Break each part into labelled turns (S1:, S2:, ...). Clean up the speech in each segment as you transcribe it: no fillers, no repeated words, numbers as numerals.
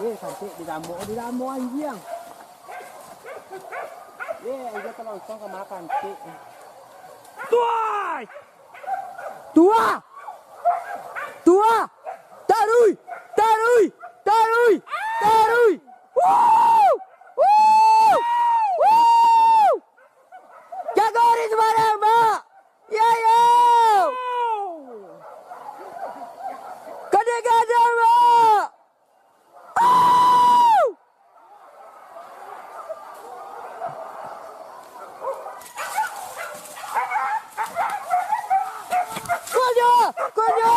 S1: Cantik di damo anjing. Dia kalau ke makan cik. Tua. Tarui. Jagorin sebarang, Mak. Ya. Kadang-kadang, Mak. Konyo.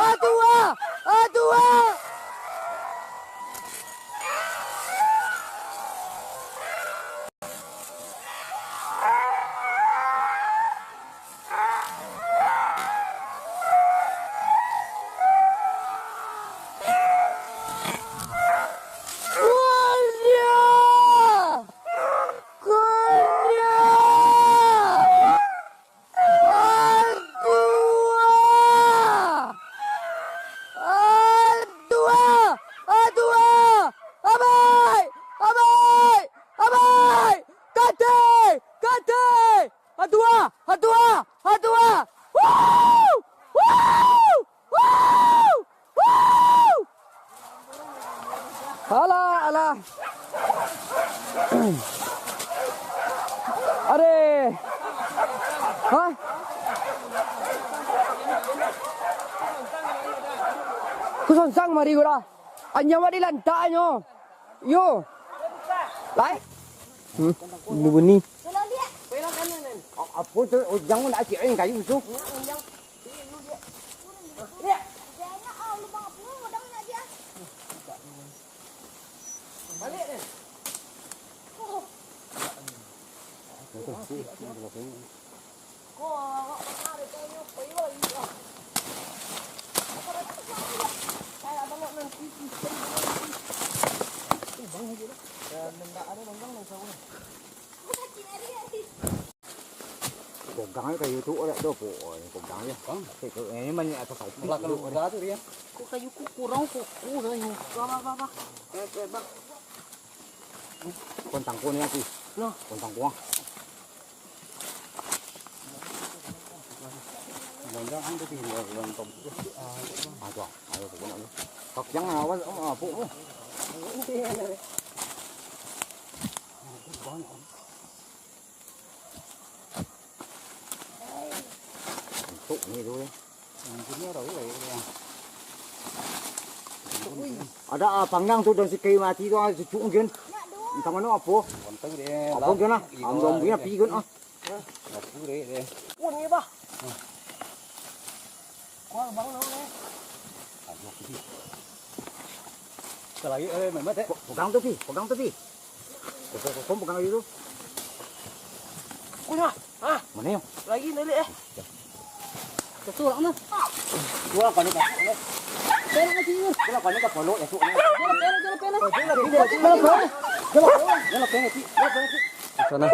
S1: Atua. Atua. Alah. Are. Hah? Kusonsang mari gura. Anya wadi lantaknya. Yo. Lai. Ini bunyi. Apa tu? Jangan nak cik ni kayu tu. Balik ni. Gắng kayu tu ada dua pok, gắng ya. Ini mana atau kau belakang ada tu dia. Kau kayu kurang kuku dah ni. Ba. Kontang ko ni aku. No, kontang ko. Benda ang tu orang tom. Ayo tu nak. Kau jangan awas apa tu. Tụi này thôi. Ada panggang tu dan sikit mati tu cucuk kan. Sama mana apa?
S2: Kontak dia.
S1: Apa kan ah? Amdom punya pi kan ah.
S2: Apa dia?
S1: Oh ni bah. Kau bang nak ni.
S2: Kalau ini memang tu.
S1: Pegang tu pi. Kau pegang itu. Kunyah. Ah, mana yang?
S2: Lagi ni
S1: Ketul mana?
S2: Dua kau ni kan.
S1: Pena kasi yun. Kau ni kan follow ya tu. Pena. Sana.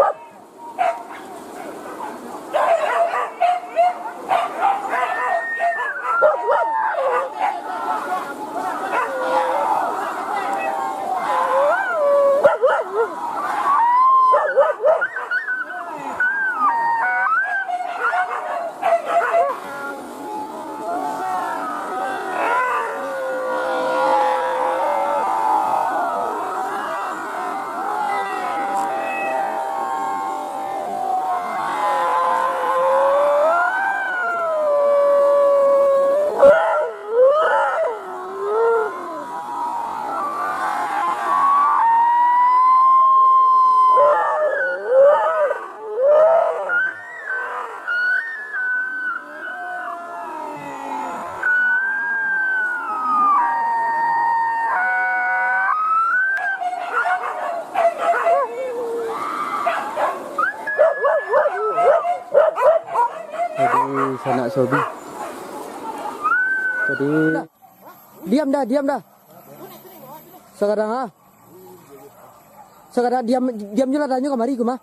S1: Sanak sobi. Jadi diam dah. Sekarang diam je lah tanya kemari ku mah.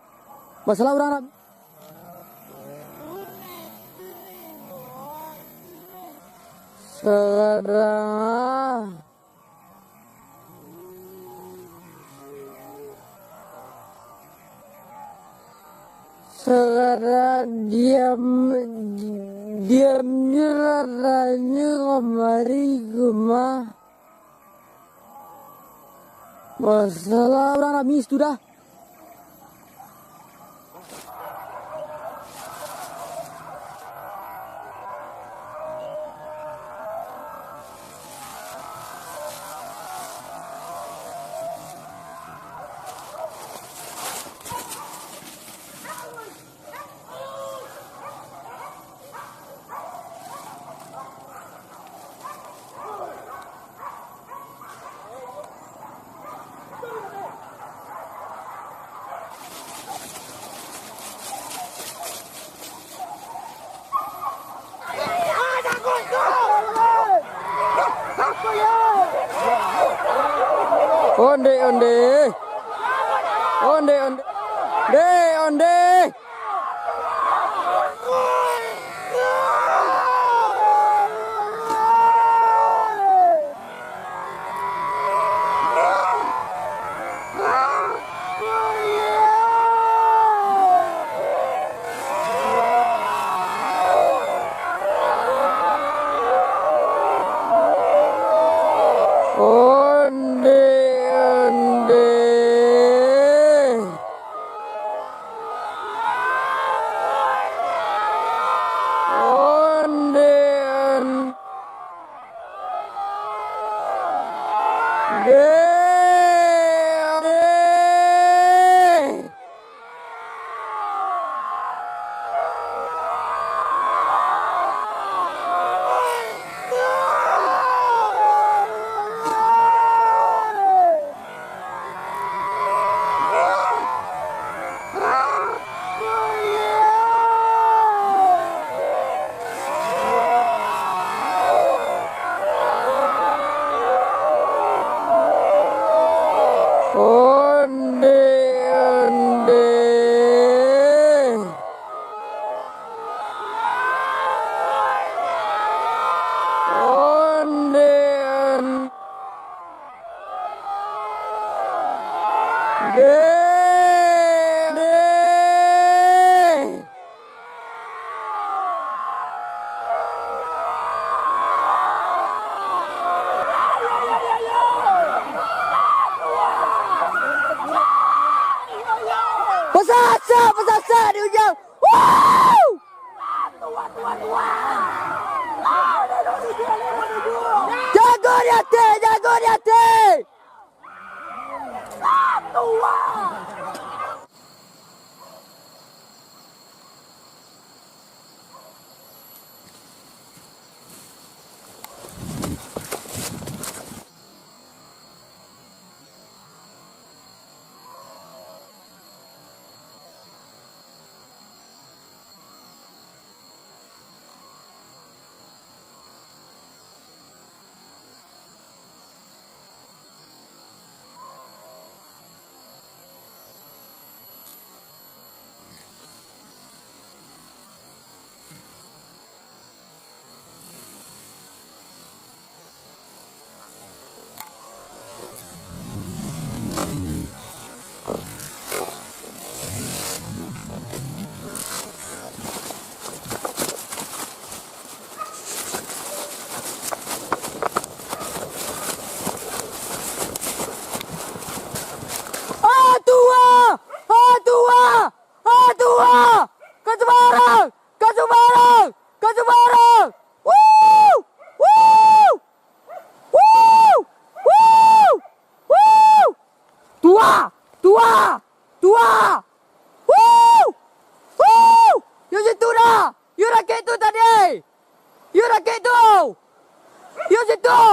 S1: Masalah orang sekarang
S3: sekarang diamnya laranya kemari gemah. Masalah orang habis tu dah. Onde. Pesat di ujung. Wow! Jago di hati. Kasih barang. Woo! Woo! Woo! Woo! Woo! Tua! Woo! Woo! Yung situ dah! Yung raket tu tadi! Yung raket tu! Yung situ!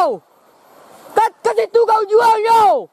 S3: Kat situ kau jual yo!